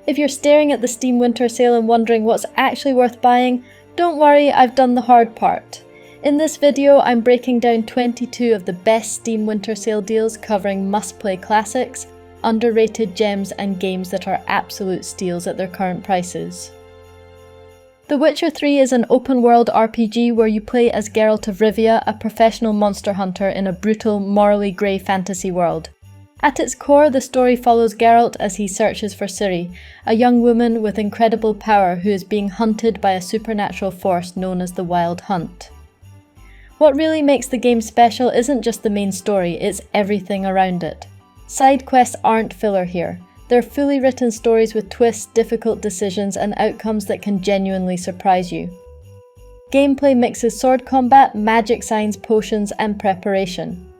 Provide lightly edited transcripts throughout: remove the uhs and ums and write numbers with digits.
If you're staring at the Steam Winter Sale and wondering what's actually worth buying, don't worry, I've done the hard part. In this video, I'm breaking down 22 of the best Steam Winter Sale deals covering must-play classics, underrated gems and games that are absolute steals at their current prices. The Witcher 3 is an open-world RPG where you play as Geralt of Rivia, a professional monster hunter in a brutal, morally grey fantasy world. At its core, the story follows Geralt as he searches for Ciri, a young woman with incredible power who is being hunted by a supernatural force known as the Wild Hunt. What really makes the game special isn't just the main story, it's everything around it. Side quests aren't filler here. They're fully written stories with twists, difficult decisions, and outcomes that can genuinely surprise you. Gameplay mixes sword combat, magic signs, potions, and preparation.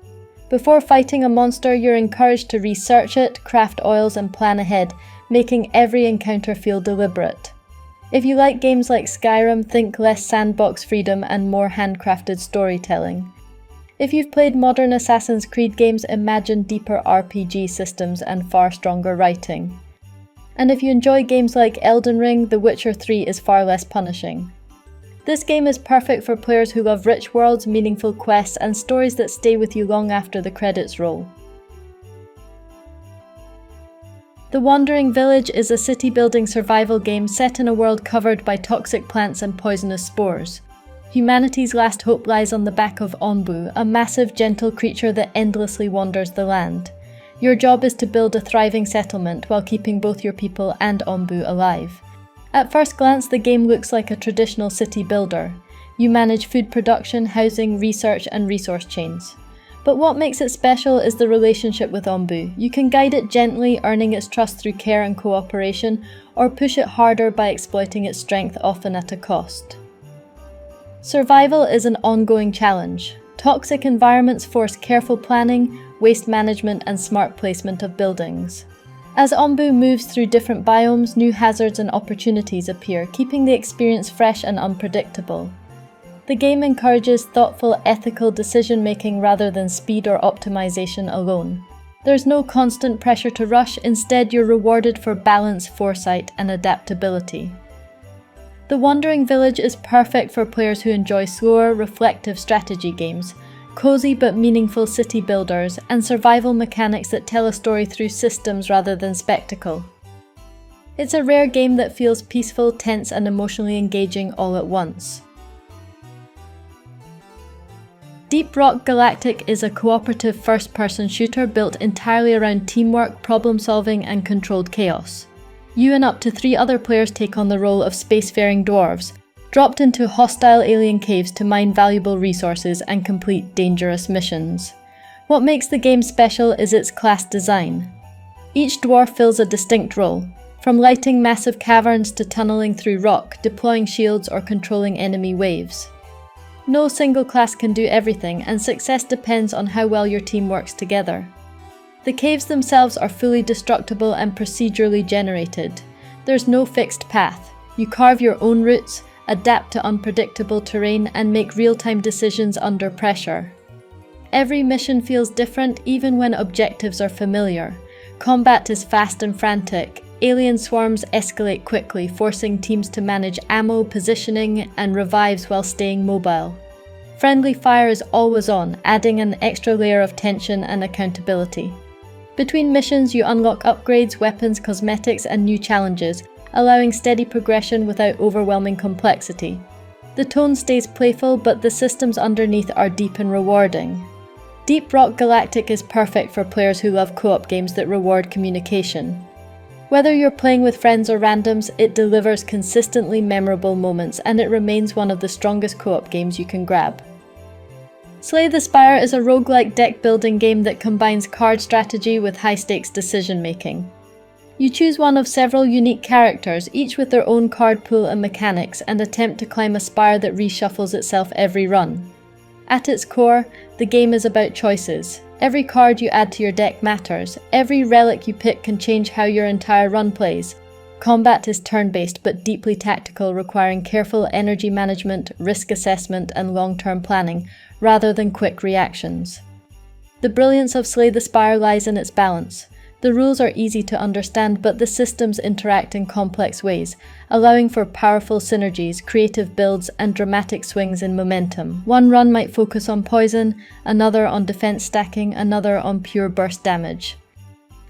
Before fighting a monster, you're encouraged to research it, craft oils, and plan ahead, making every encounter feel deliberate. If you like games like Skyrim, think less sandbox freedom and more handcrafted storytelling. If you've played modern Assassin's Creed games, imagine deeper RPG systems and far stronger writing. And if you enjoy games like Elden Ring, The Witcher 3 is far less punishing. This game is perfect for players who love rich worlds, meaningful quests, and stories that stay with you long after the credits roll. The Wandering Village is a city-building survival game set in a world covered by toxic plants and poisonous spores. Humanity's last hope lies on the back of Onbu, a massive, gentle creature that endlessly wanders the land. Your job is to build a thriving settlement while keeping both your people and Onbu alive. At first glance, the game looks like a traditional city builder. You manage food production, housing, research, and resource chains. But what makes it special is the relationship with Onbu. You can guide it gently, earning its trust through care and cooperation, or push it harder by exploiting its strength, often at a cost. Survival is an ongoing challenge. Toxic environments force careful planning, waste management, and smart placement of buildings. As Onbu moves through different biomes, new hazards and opportunities appear, keeping the experience fresh and unpredictable. The game encourages thoughtful, ethical decision-making rather than speed or optimization alone. There's no constant pressure to rush, instead you're rewarded for balance, foresight, and adaptability. The Wandering Village is perfect for players who enjoy slower, reflective strategy games, cozy but meaningful city builders, and survival mechanics that tell a story through systems rather than spectacle. It's a rare game that feels peaceful, tense, and emotionally engaging all at once. Deep Rock Galactic is a cooperative first-person shooter built entirely around teamwork, problem-solving, and controlled chaos. You and up to 3 other players take on the role of spacefaring dwarves, dropped into hostile alien caves to mine valuable resources and complete dangerous missions. What makes the game special is its class design. Each dwarf fills a distinct role, from lighting massive caverns to tunneling through rock, deploying shields, or controlling enemy waves. No single class can do everything, and success depends on how well your team works together. The caves themselves are fully destructible and procedurally generated. There's no fixed path. You carve your own routes, adapt to unpredictable terrain, and make real-time decisions under pressure. Every mission feels different even when objectives are familiar. Combat is fast and frantic. Alien swarms escalate quickly, forcing teams to manage ammo, positioning, and revives while staying mobile. Friendly fire is always on, adding an extra layer of tension and accountability. Between missions, you unlock upgrades, weapons, cosmetics, and new challenges, allowing steady progression without overwhelming complexity. The tone stays playful, but the systems underneath are deep and rewarding. Deep Rock Galactic is perfect for players who love co-op games that reward communication. Whether you're playing with friends or randoms, it delivers consistently memorable moments, and it remains one of the strongest co-op games you can grab. Slay the Spire is a roguelike deck-building game that combines card strategy with high-stakes decision-making. You choose one of several unique characters, each with their own card pool and mechanics, and attempt to climb a spire that reshuffles itself every run. At its core, the game is about choices. Every card you add to your deck matters. Every relic you pick can change how your entire run plays. Combat is turn-based but deeply tactical, requiring careful energy management, risk assessment, and long-term planning, rather than quick reactions. The brilliance of Slay the Spire lies in its balance. The rules are easy to understand, but the systems interact in complex ways, allowing for powerful synergies, creative builds, and dramatic swings in momentum. One run might focus on poison, another on defense stacking, another on pure burst damage.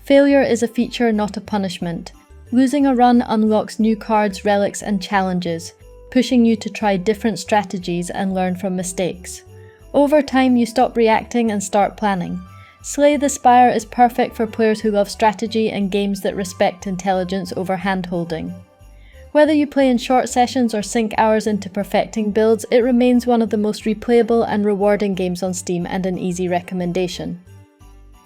Failure is a feature, not a punishment. Losing a run unlocks new cards, relics, and challenges, pushing you to try different strategies and learn from mistakes. Over time, you stop reacting and start planning. Slay the Spire is perfect for players who love strategy and games that respect intelligence over hand-holding. Whether you play in short sessions or sink hours into perfecting builds, it remains one of the most replayable and rewarding games on Steam and an easy recommendation.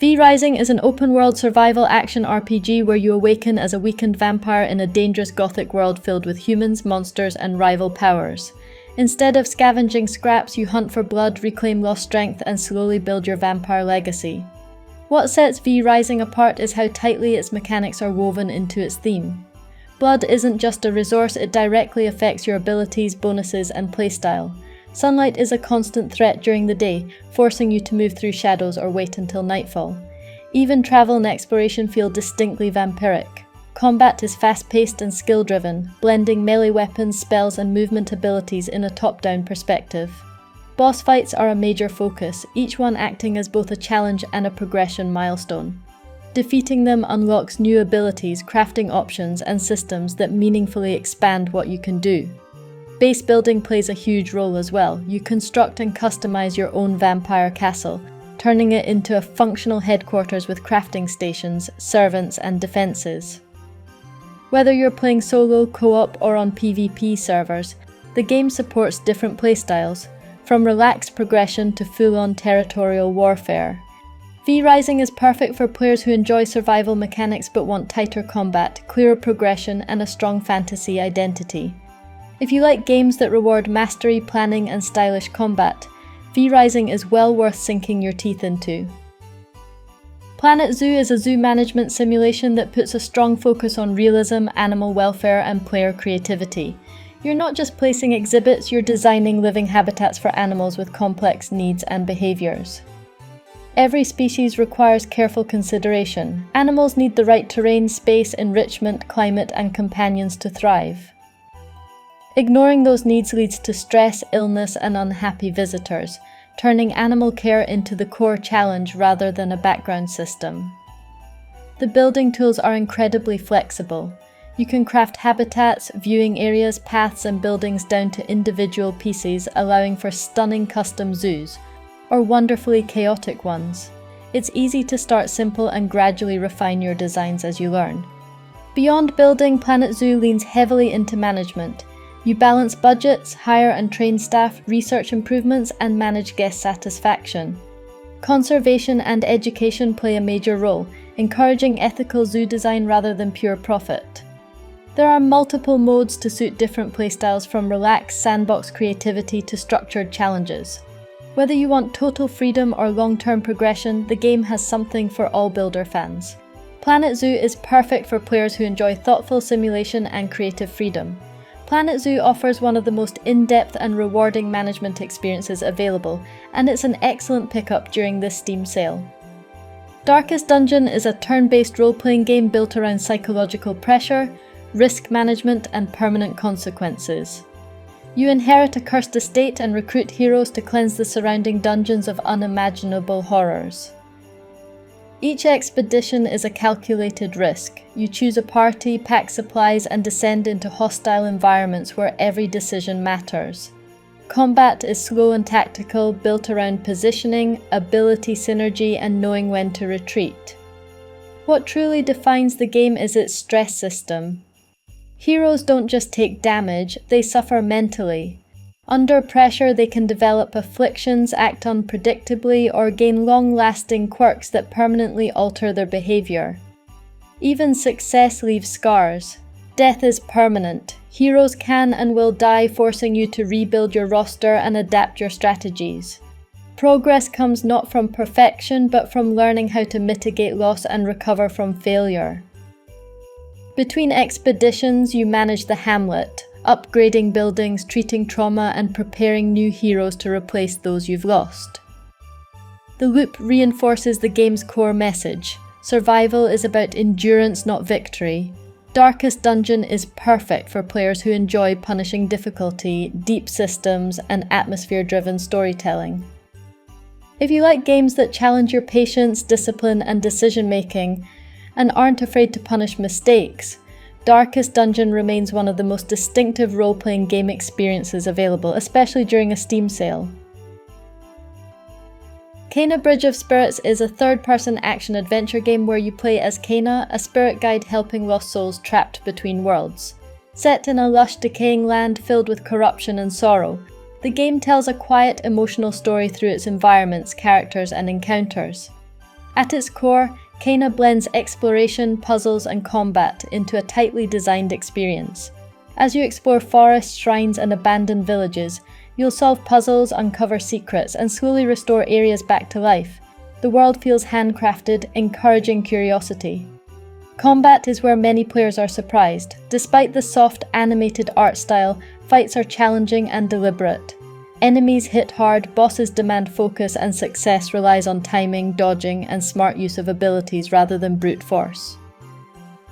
V-Rising is an open-world survival action RPG where you awaken as a weakened vampire in a dangerous gothic world filled with humans, monsters, and rival powers. Instead of scavenging scraps, you hunt for blood, reclaim lost strength, and slowly build your vampire legacy. What sets V-Rising apart is how tightly its mechanics are woven into its theme. Blood isn't just a resource, it directly affects your abilities, bonuses, and playstyle. Sunlight is a constant threat during the day, forcing you to move through shadows or wait until nightfall. Even travel and exploration feel distinctly vampiric. Combat is fast-paced and skill-driven, blending melee weapons, spells, and movement abilities in a top-down perspective. Boss fights are a major focus, each one acting as both a challenge and a progression milestone. Defeating them unlocks new abilities, crafting options, and systems that meaningfully expand what you can do. Base building plays a huge role as well. You construct and customize your own vampire castle, turning it into a functional headquarters with crafting stations, servants, and defenses. Whether you're playing solo, co-op, or on PvP servers, the game supports different playstyles, from relaxed progression to full-on territorial warfare. V-Rising is perfect for players who enjoy survival mechanics but want tighter combat, clearer progression, and a strong fantasy identity. If you like games that reward mastery, planning, and stylish combat, V-Rising is well worth sinking your teeth into. Planet Zoo is a zoo management simulation that puts a strong focus on realism, animal welfare, and player creativity. You're not just placing exhibits, you're designing living habitats for animals with complex needs and behaviors. Every species requires careful consideration. Animals need the right terrain, space, enrichment, climate, and companions to thrive. Ignoring those needs leads to stress, illness, and unhappy visitors, turning animal care into the core challenge rather than a background system. The building tools are incredibly flexible. You can craft habitats, viewing areas, paths, and buildings down to individual pieces, allowing for stunning custom zoos, or wonderfully chaotic ones. It's easy to start simple and gradually refine your designs as you learn. Beyond building, Planet Zoo leans heavily into management. You balance budgets, hire and train staff, research improvements, and manage guest satisfaction. Conservation and education play a major role, encouraging ethical zoo design rather than pure profit. There are multiple modes to suit different playstyles, from relaxed sandbox creativity to structured challenges. Whether you want total freedom or long-term progression, the game has something for all builder fans. Planet Zoo is perfect for players who enjoy thoughtful simulation and creative freedom. Planet Zoo offers one of the most in-depth and rewarding management experiences available, and it's an excellent pickup during this Steam sale. Darkest Dungeon is a turn-based role-playing game built around psychological pressure, risk management, and permanent consequences. You inherit a cursed estate and recruit heroes to cleanse the surrounding dungeons of unimaginable horrors. Each expedition is a calculated risk. You choose a party, pack supplies, and descend into hostile environments where every decision matters. Combat is slow and tactical, built around positioning, ability synergy, and knowing when to retreat. What truly defines the game is its stress system. Heroes don't just take damage, they suffer mentally. Under pressure, they can develop afflictions, act unpredictably, or gain long-lasting quirks that permanently alter their behavior. Even success leaves scars. Death is permanent. Heroes can and will die, forcing you to rebuild your roster and adapt your strategies. Progress comes not from perfection, but from learning how to mitigate loss and recover from failure. Between expeditions, you manage the hamlet, upgrading buildings, treating trauma, and preparing new heroes to replace those you've lost. The loop reinforces the game's core message. Survival is about endurance, not victory. Darkest Dungeon is perfect for players who enjoy punishing difficulty, deep systems, and atmosphere-driven storytelling. If you like games that challenge your patience, discipline, and decision-making, and aren't afraid to punish mistakes, Darkest Dungeon remains one of the most distinctive role-playing game experiences available, especially during a Steam sale. Kena Bridge of Spirits is a third-person action-adventure game where you play as Kena, a spirit guide helping lost souls trapped between worlds. Set in a lush, decaying land filled with corruption and sorrow, the game tells a quiet, emotional story through its environments, characters, and encounters. At its core, Kena blends exploration, puzzles, and combat into a tightly designed experience. As you explore forests, shrines, and abandoned villages, you'll solve puzzles, uncover secrets, and slowly restore areas back to life. The world feels handcrafted, encouraging curiosity. Combat is where many players are surprised. Despite the soft, animated art style, fights are challenging and deliberate. Enemies hit hard, bosses demand focus, and success relies on timing, dodging, and smart use of abilities rather than brute force.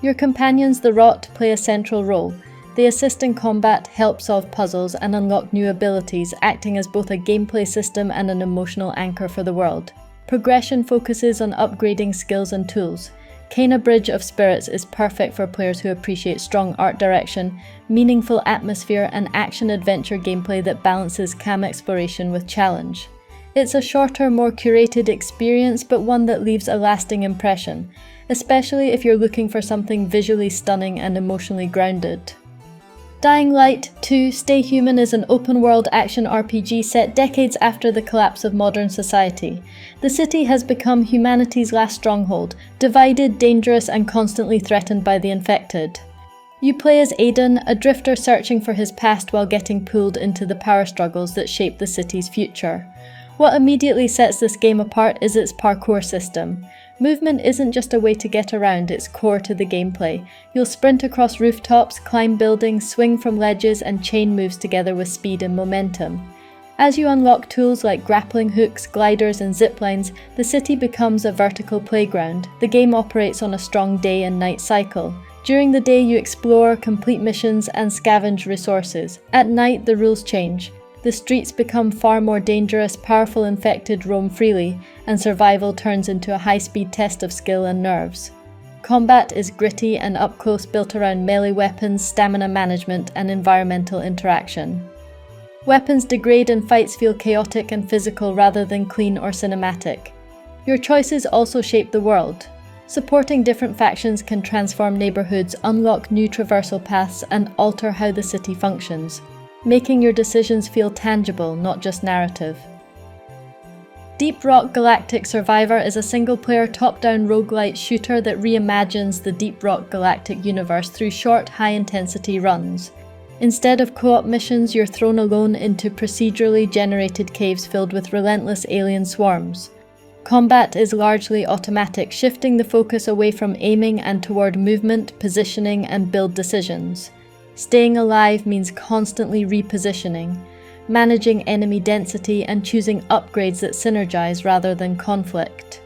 Your companions, the Rot, play a central role. They assist in combat, help solve puzzles, and unlock new abilities, acting as both a gameplay system and an emotional anchor for the world. Progression focuses on upgrading skills and tools. Kena Bridge of Spirits is perfect for players who appreciate strong art direction, meaningful atmosphere, and action-adventure gameplay that balances calm exploration with challenge. It's a shorter, more curated experience, but one that leaves a lasting impression, especially if you're looking for something visually stunning and emotionally grounded. Dying Light 2: Stay Human is an open-world action RPG set decades after the collapse of modern society. The city has become humanity's last stronghold, divided, dangerous, and constantly threatened by the infected. You play as Aiden, a drifter searching for his past while getting pulled into the power struggles that shape the city's future. What immediately sets this game apart is its parkour system. Movement isn't just a way to get around, it's core to the gameplay. You'll sprint across rooftops, climb buildings, swing from ledges, and chain moves together with speed and momentum. As you unlock tools like grappling hooks, gliders, and ziplines, the city becomes a vertical playground. The game operates on a strong day and night cycle. During the day you explore, complete missions, and scavenge resources. At night the rules change. The streets become far more dangerous, powerful infected roam freely, and survival turns into a high-speed test of skill and nerves. Combat is gritty and up-close, built around melee weapons, stamina management, and environmental interaction. Weapons degrade and fights feel chaotic and physical rather than clean or cinematic. Your choices also shape the world. Supporting different factions can transform neighborhoods, unlock new traversal paths, and alter how the city functions, making your decisions feel tangible, not just narrative. Deep Rock Galactic Survivor is a single-player top-down roguelite shooter that reimagines the Deep Rock Galactic universe through short, high-intensity runs. Instead of co-op missions, you're thrown alone into procedurally generated caves filled with relentless alien swarms. Combat is largely automatic, shifting the focus away from aiming and toward movement, positioning, and build decisions. Staying alive means constantly repositioning, managing enemy density, and choosing upgrades that synergize rather than conflict.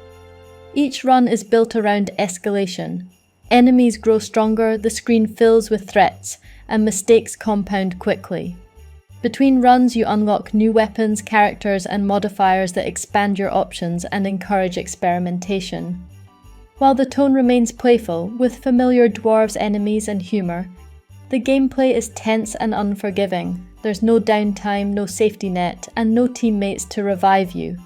Each run is built around escalation. Enemies grow stronger, the screen fills with threats, and mistakes compound quickly. Between runs you unlock new weapons, characters, and modifiers that expand your options and encourage experimentation. While the tone remains playful, with familiar dwarves, enemies, and humor, the gameplay is tense and unforgiving. There's no downtime, no safety net, and no teammates to revive you.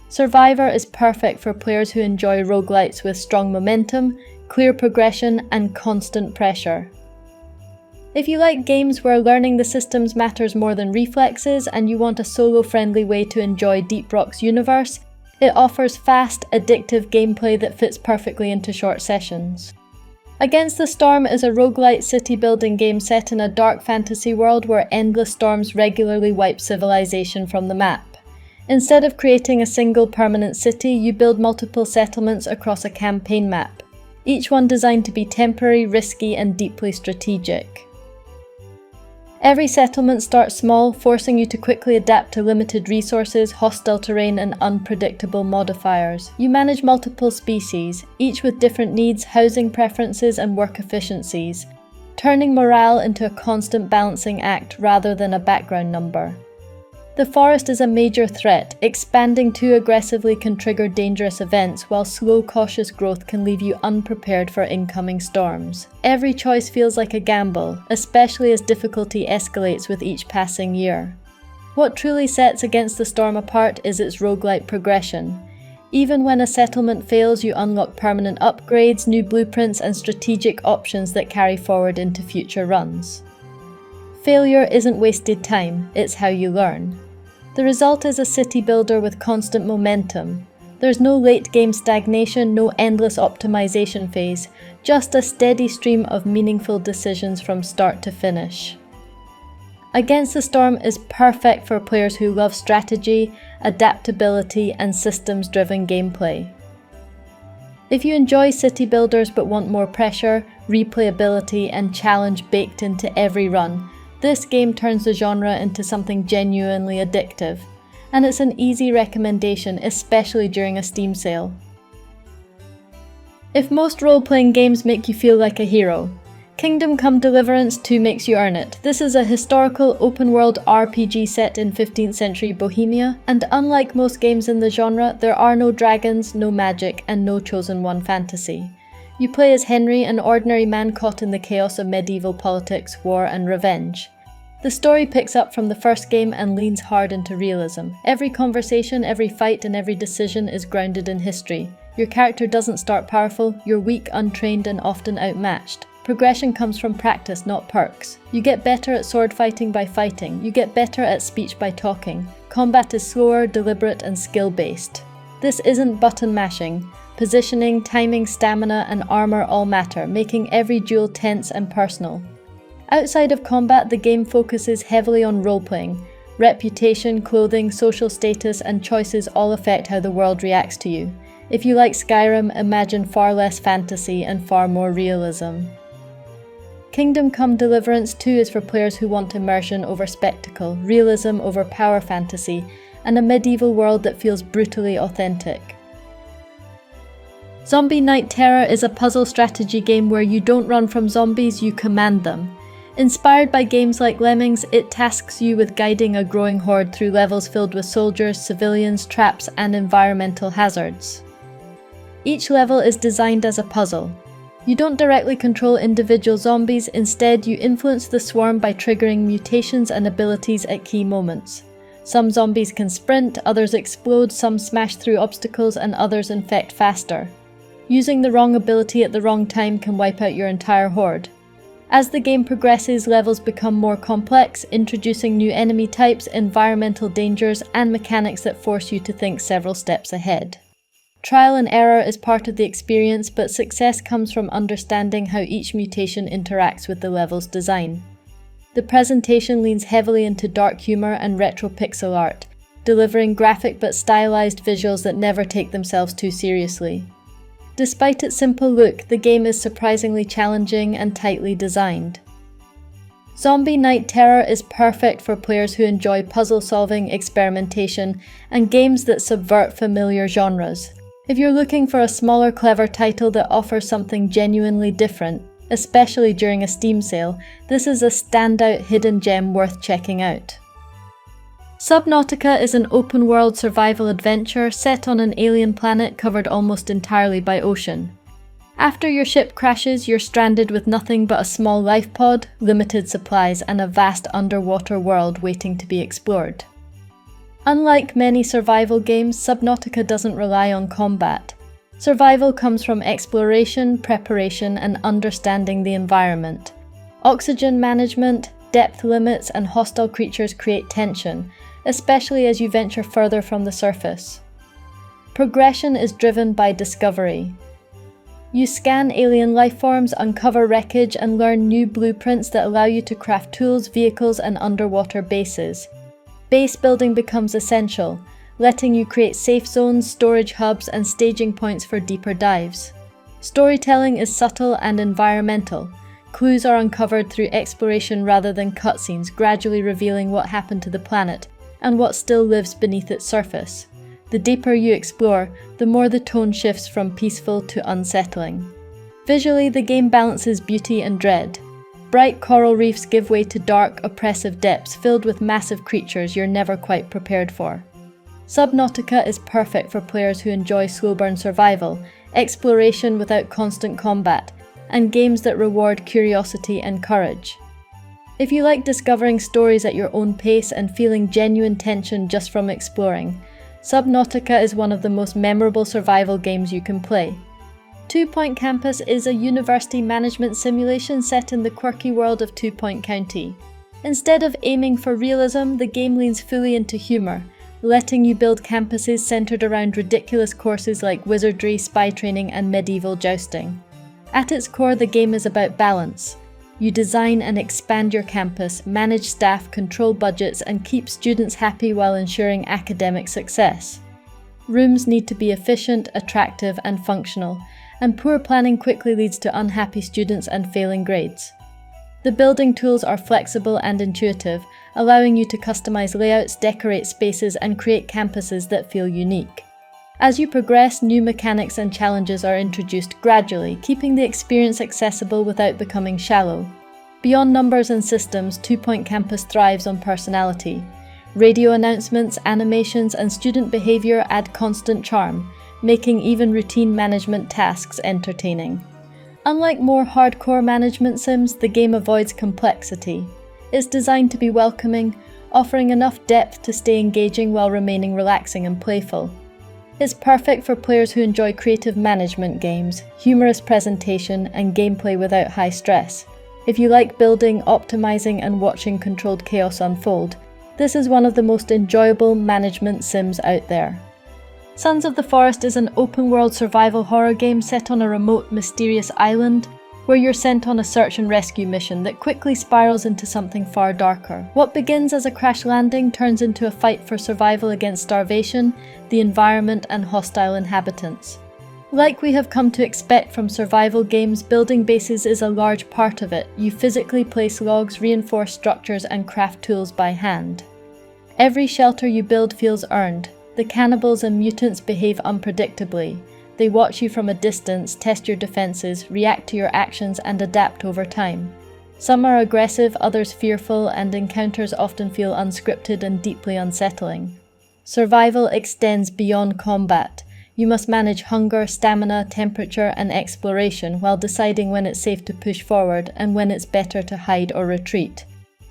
Survivor is perfect for players who enjoy roguelites with strong momentum, clear progression, and constant pressure. If you like games where learning the systems matters more than reflexes and you want a solo-friendly way to enjoy Deep Rock's universe, it offers fast, addictive gameplay that fits perfectly into short sessions. Against the Storm is a roguelite city-building game set in a dark fantasy world where endless storms regularly wipe civilization from the map. Instead of creating a single permanent city, you build multiple settlements across a campaign map, each one designed to be temporary, risky, and deeply strategic. Every settlement starts small, forcing you to quickly adapt to limited resources, hostile terrain, and unpredictable modifiers. You manage multiple species, each with different needs, housing preferences, and work efficiencies, turning morale into a constant balancing act rather than a background number. The forest is a major threat. Expanding too aggressively can trigger dangerous events, while slow, cautious growth can leave you unprepared for incoming storms. Every choice feels like a gamble, especially as difficulty escalates with each passing year. What truly sets Against the Storm apart is its roguelike progression. Even when a settlement fails, you unlock permanent upgrades, new blueprints, and strategic options that carry forward into future runs. Failure isn't wasted time, it's how you learn. The result is a city builder with constant momentum. There's no late-game stagnation, no endless optimization phase, just a steady stream of meaningful decisions from start to finish. Against the Storm is perfect for players who love strategy, adaptability, and systems-driven gameplay. If you enjoy city builders but want more pressure, replayability, and challenge baked into every run, this game turns the genre into something genuinely addictive, and it's an easy recommendation, especially during a Steam sale. If most role-playing games make you feel like a hero, Kingdom Come Deliverance 2 makes you earn it. This is a historical open-world RPG set in 15th century Bohemia, and unlike most games in the genre, there are no dragons, no magic, and no chosen one fantasy. You play as Henry, an ordinary man caught in the chaos of medieval politics, war, and revenge. The story picks up from the first game and leans hard into realism. Every conversation, every fight, and every decision is grounded in history. Your character doesn't start powerful, you're weak, untrained, and often outmatched. Progression comes from practice, not perks. You get better at sword fighting by fighting, you get better at speech by talking. Combat is slower, deliberate, and skill-based. This isn't button mashing. Positioning, timing, stamina, and armor all matter, making every duel tense and personal. Outside of combat, the game focuses heavily on role-playing. Reputation, clothing, social status, and choices all affect how the world reacts to you. If you like Skyrim, imagine far less fantasy and far more realism. Kingdom Come Deliverance 2 is for players who want immersion over spectacle, realism over power fantasy, and a medieval world that feels brutally authentic. Zombie Night Terror is a puzzle strategy game where you don't run from zombies, you command them. Inspired by games like Lemmings, it tasks you with guiding a growing horde through levels filled with soldiers, civilians, traps, and environmental hazards. Each level is designed as a puzzle. You don't directly control individual zombies, instead you influence the swarm by triggering mutations and abilities at key moments. Some zombies can sprint, others explode, some smash through obstacles, and others infect faster. Using the wrong ability at the wrong time can wipe out your entire horde. As the game progresses, levels become more complex, introducing new enemy types, environmental dangers, and mechanics that force you to think several steps ahead. Trial and error is part of the experience, but success comes from understanding how each mutation interacts with the level's design. The presentation leans heavily into dark humor and retro pixel art, delivering graphic but stylized visuals that never take themselves too seriously. Despite its simple look, the game is surprisingly challenging and tightly designed. Zombie Night Terror is perfect for players who enjoy puzzle-solving, experimentation, and games that subvert familiar genres. If you're looking for a smaller, clever title that offers something genuinely different, especially during a Steam sale, this is a standout hidden gem worth checking out. Subnautica is an open-world survival adventure set on an alien planet covered almost entirely by ocean. After your ship crashes, you're stranded with nothing but a small life pod, limited supplies, and a vast underwater world waiting to be explored. Unlike many survival games, Subnautica doesn't rely on combat. Survival comes from exploration, preparation, and understanding the environment. Oxygen management, depth limits, and hostile creatures create tension, especially as you venture further from the surface. Progression is driven by discovery. You scan alien lifeforms, uncover wreckage, and learn new blueprints that allow you to craft tools, vehicles, and underwater bases. Base building becomes essential, letting you create safe zones, storage hubs, and staging points for deeper dives. Storytelling is subtle and environmental. Clues are uncovered through exploration rather than cutscenes, gradually revealing what happened to the planet and what still lives beneath its surface. The deeper you explore, the more the tone shifts from peaceful to unsettling. Visually, the game balances beauty and dread. Bright coral reefs give way to dark, oppressive depths filled with massive creatures you're never quite prepared for. Subnautica is perfect for players who enjoy slow-burn survival, exploration without constant combat, and games that reward curiosity and courage. If you like discovering stories at your own pace and feeling genuine tension just from exploring, Subnautica is one of the most memorable survival games you can play. 2 Point Campus is a university management simulation set in the quirky world of 2 Point County. Instead of aiming for realism, the game leans fully into humour, letting you build campuses centred around ridiculous courses like wizardry, spy training, and medieval jousting. At its core, the game is about balance. You design and expand your campus, manage staff, control budgets, and keep students happy while ensuring academic success. Rooms need to be efficient, attractive, and functional, and poor planning quickly leads to unhappy students and failing grades. The building tools are flexible and intuitive, allowing you to customize layouts, decorate spaces, and create campuses that feel unique. As you progress, new mechanics and challenges are introduced gradually, keeping the experience accessible without becoming shallow. Beyond numbers and systems, 2 Point Campus thrives on personality. Radio announcements, animations, and student behavior add constant charm, making even routine management tasks entertaining. Unlike more hardcore management sims, the game avoids complexity. It's designed to be welcoming, offering enough depth to stay engaging while remaining relaxing and playful. It's perfect for players who enjoy creative management games, humorous presentation, and gameplay without high stress. If you like building, optimizing, and watching controlled chaos unfold, this is one of the most enjoyable management sims out there. Sons of the Forest is an open-world survival horror game set on a remote, mysterious island, where you're sent on a search and rescue mission that quickly spirals into something far darker. What begins as a crash landing turns into a fight for survival against starvation, the environment, and hostile inhabitants. Like we have come to expect from survival games, building bases is a large part of it. You physically place logs, reinforce structures, and craft tools by hand. Every shelter you build feels earned. The cannibals and mutants behave unpredictably. They watch you from a distance, test your defenses, react to your actions, and adapt over time. Some are aggressive, others fearful, and encounters often feel unscripted and deeply unsettling. Survival extends beyond combat. You must manage hunger, stamina, temperature, and exploration while deciding when it's safe to push forward and when it's better to hide or retreat.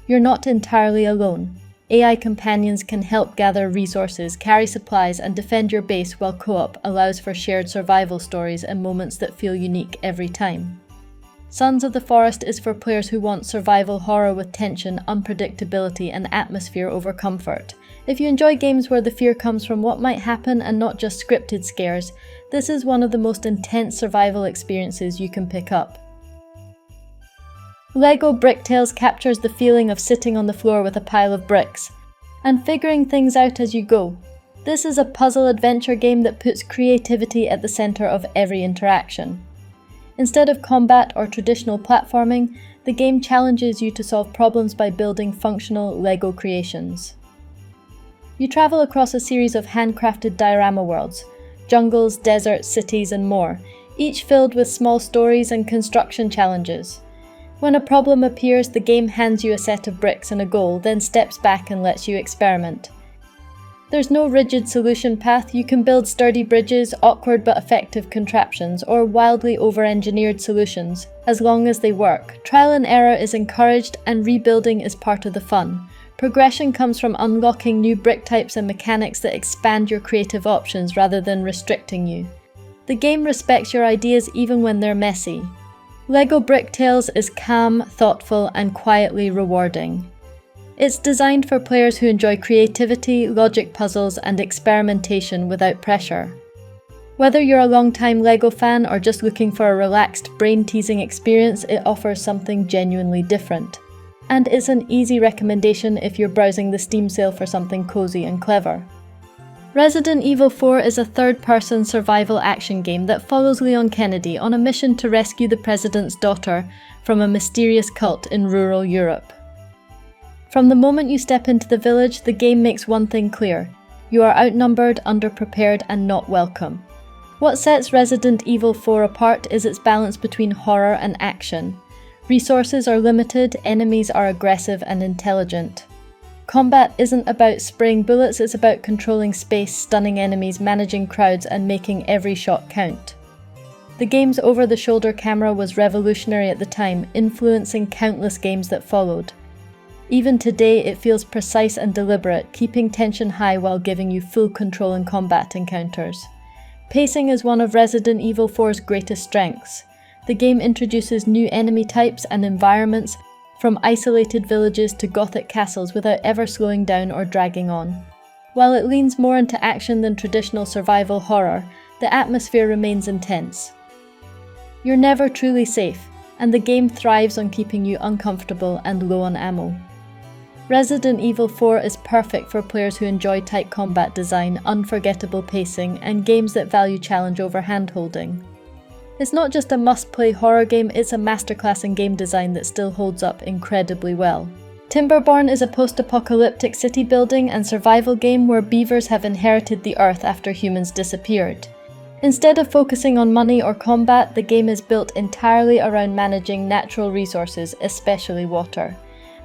You're not entirely alone. AI companions can help gather resources, carry supplies, and defend your base, while co-op allows for shared survival stories and moments that feel unique every time. Sons of the Forest is for players who want survival horror with tension, unpredictability, and atmosphere over comfort. If you enjoy games where the fear comes from what might happen and not just scripted scares, this is one of the most intense survival experiences you can pick up. LEGO Bricktales captures the feeling of sitting on the floor with a pile of bricks and figuring things out as you go. This is a puzzle adventure game that puts creativity at the center of every interaction. Instead of combat or traditional platforming, the game challenges you to solve problems by building functional LEGO creations. You travel across a series of handcrafted diorama worlds, jungles, deserts, cities, and more, each filled with small stories and construction challenges. When a problem appears, the game hands you a set of bricks and a goal, then steps back and lets you experiment. There's no rigid solution path. You can build sturdy bridges, awkward but effective contraptions, or wildly over-engineered solutions, as long as they work. Trial and error is encouraged, and rebuilding is part of the fun. Progression comes from unlocking new brick types and mechanics that expand your creative options rather than restricting you. The game respects your ideas even when they're messy. LEGO Bricktales is calm, thoughtful, and quietly rewarding. It's designed for players who enjoy creativity, logic puzzles, and experimentation without pressure. Whether you're a long-time LEGO fan or just looking for a relaxed, brain-teasing experience, it offers something genuinely different. And it's an easy recommendation if you're browsing the Steam sale for something cozy and clever. Resident Evil 4 is a third-person survival action game that follows Leon Kennedy on a mission to rescue the president's daughter from a mysterious cult in rural Europe. From the moment you step into the village, the game makes one thing clear: you are outnumbered, underprepared, and not welcome. What sets Resident Evil 4 apart is its balance between horror and action. Resources are limited, enemies are aggressive and intelligent. Combat isn't about spraying bullets, it's about controlling space, stunning enemies, managing crowds, and making every shot count. The game's over-the-shoulder camera was revolutionary at the time, influencing countless games that followed. Even today, it feels precise and deliberate, keeping tension high while giving you full control in combat encounters. Pacing is one of Resident Evil 4's greatest strengths. The game introduces new enemy types and environments, from isolated villages to gothic castles, without ever slowing down or dragging on. While it leans more into action than traditional survival horror, the atmosphere remains intense. You're never truly safe, and the game thrives on keeping you uncomfortable and low on ammo. Resident Evil 4 is perfect for players who enjoy tight combat design, unforgettable pacing, and games that value challenge over hand-holding. It's not just a must-play horror game, it's a masterclass in game design that still holds up incredibly well. Timberborn is a post-apocalyptic city building and survival game where beavers have inherited the earth after humans disappeared. Instead of focusing on money or combat, the game is built entirely around managing natural resources, especially water.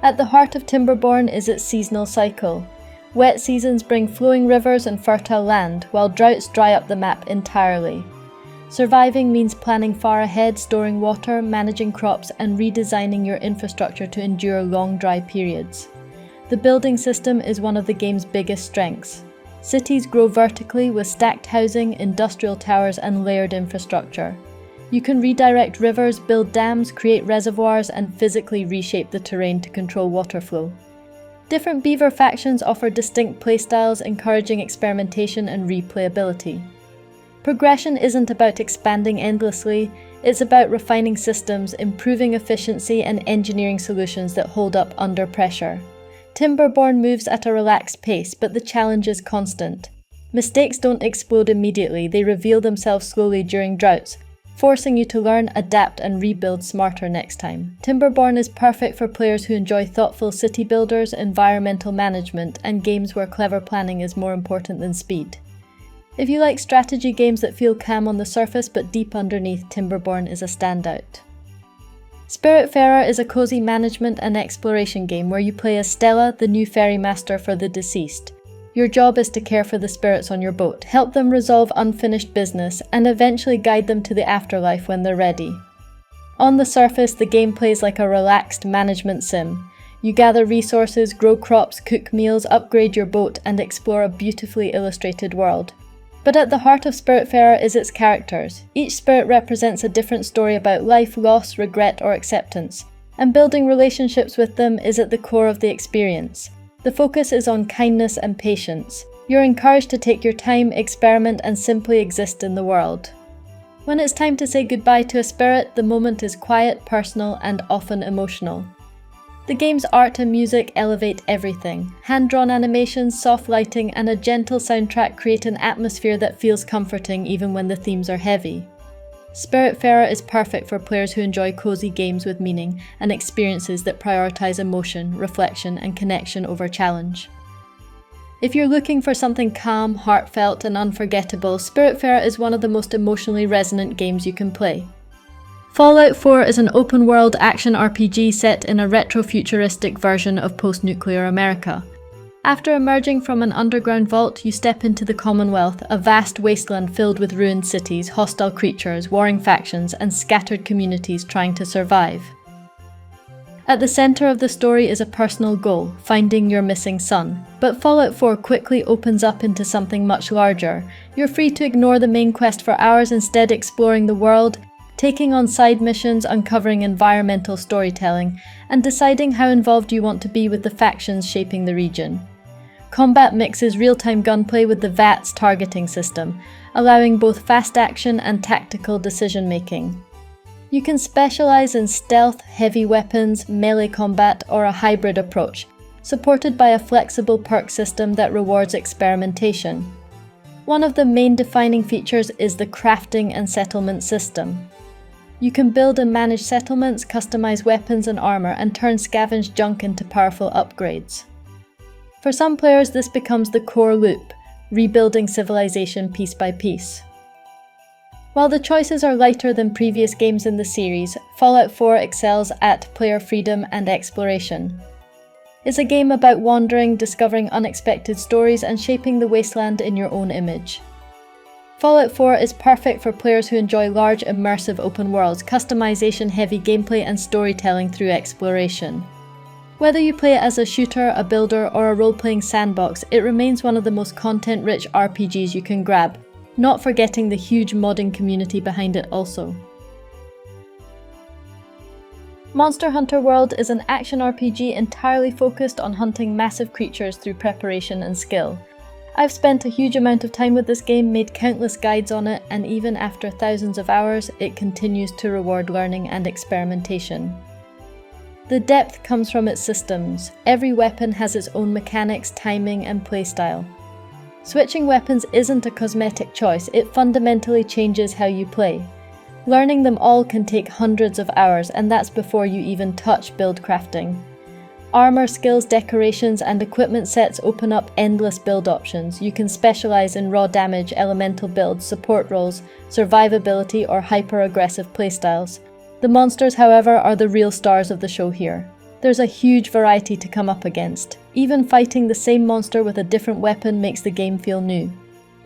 At the heart of Timberborn is its seasonal cycle. Wet seasons bring flowing rivers and fertile land, while droughts dry up the map entirely. Surviving means planning far ahead, storing water, managing crops, and redesigning your infrastructure to endure long dry periods. The building system is one of the game's biggest strengths. Cities grow vertically with stacked housing, industrial towers, and layered infrastructure. You can redirect rivers, build dams, create reservoirs, and physically reshape the terrain to control water flow. Different beaver factions offer distinct playstyles, encouraging experimentation and replayability. Progression isn't about expanding endlessly, it's about refining systems, improving efficiency, and engineering solutions that hold up under pressure. Timberborn moves at a relaxed pace, but the challenge is constant. Mistakes don't explode immediately, they reveal themselves slowly during droughts, forcing you to learn, adapt, and rebuild smarter next time. Timberborn is perfect for players who enjoy thoughtful city builders, environmental management, and games where clever planning is more important than speed. If you like strategy games that feel calm on the surface but deep underneath, Timberborn is a standout. Spiritfarer is a cozy management and exploration game where you play as Stella, the new ferry master for the deceased. Your job is to care for the spirits on your boat, help them resolve unfinished business, and eventually guide them to the afterlife when they're ready. On the surface, the game plays like a relaxed management sim. You gather resources, grow crops, cook meals, upgrade your boat, and explore a beautifully illustrated world. But at the heart of Spiritfarer is its characters. Each spirit represents a different story about life, loss, regret, or acceptance, and building relationships with them is at the core of the experience. The focus is on kindness and patience. You're encouraged to take your time, experiment, and simply exist in the world. When it's time to say goodbye to a spirit, the moment is quiet, personal, and often emotional. The game's art and music elevate everything. Hand-drawn animations, soft lighting, and a gentle soundtrack create an atmosphere that feels comforting even when the themes are heavy. Spiritfarer is perfect for players who enjoy cozy games with meaning and experiences that prioritize emotion, reflection, and connection over challenge. If you're looking for something calm, heartfelt, and unforgettable, Spiritfarer is one of the most emotionally resonant games you can play. Fallout 4 is an open-world action RPG set in a retro-futuristic version of post-nuclear America. After emerging from an underground vault, you step into the Commonwealth, a vast wasteland filled with ruined cities, hostile creatures, warring factions, and scattered communities trying to survive. At the center of the story is a personal goal, finding your missing son. But Fallout 4 quickly opens up into something much larger. You're free to ignore the main quest for hours, instead exploring the world, taking on side missions, uncovering environmental storytelling, and deciding how involved you want to be with the factions shaping the region. Combat mixes real-time gunplay with the VATS targeting system, allowing both fast action and tactical decision-making. You can specialize in stealth, heavy weapons, melee combat, or a hybrid approach, supported by a flexible perk system that rewards experimentation. One of the main defining features is the crafting and settlement system. You can build and manage settlements, customize weapons and armor, and turn scavenged junk into powerful upgrades. For some players, this becomes the core loop, rebuilding civilization piece by piece. While the choices are lighter than previous games in the series, Fallout 4 excels at player freedom and exploration. It's a game about wandering, discovering unexpected stories, and shaping the wasteland in your own image. Fallout 4 is perfect for players who enjoy large, immersive open worlds, customization-heavy gameplay, and storytelling through exploration. Whether you play it as a shooter, a builder, or a role-playing sandbox, it remains one of the most content-rich RPGs you can grab, not forgetting the huge modding community behind it also. Monster Hunter World is an action RPG entirely focused on hunting massive creatures through preparation and skill. I've spent a huge amount of time with this game, made countless guides on it, and even after thousands of hours, it continues to reward learning and experimentation. The depth comes from its systems. Every weapon has its own mechanics, timing, and playstyle. Switching weapons isn't a cosmetic choice, it fundamentally changes how you play. Learning them all can take hundreds of hours, and that's before you even touch build crafting. Armor, skills, decorations, and equipment sets open up endless build options. You can specialize in raw damage, elemental builds, support roles, survivability, or hyper-aggressive playstyles. The monsters, however, are the real stars of the show here. There's a huge variety to come up against. Even fighting the same monster with a different weapon makes the game feel new.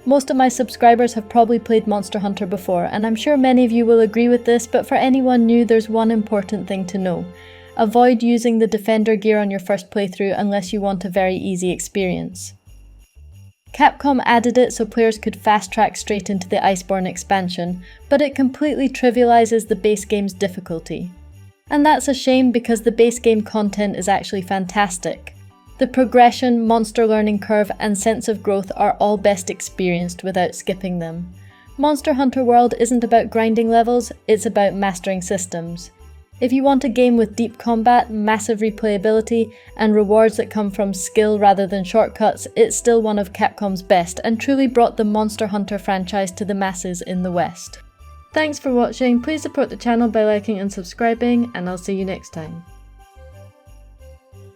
Most of my subscribers have probably played Monster Hunter before, and I'm sure many of you will agree with this, but for anyone new, there's one important thing to know. Avoid using the Defender gear on your first playthrough unless you want a very easy experience. Capcom added it so players could fast-track straight into the Iceborne expansion, but it completely trivializes the base game's difficulty. And that's a shame because the base game content is actually fantastic. The progression, monster learning curve, and sense of growth are all best experienced without skipping them. Monster Hunter World isn't about grinding levels, it's about mastering systems. If you want a game with deep combat, massive replayability, and rewards that come from skill rather than shortcuts, it's still one of Capcom's best and truly brought the Monster Hunter franchise to the masses in the West. Thanks for watching, please support the channel by liking and subscribing, and I'll see you next time.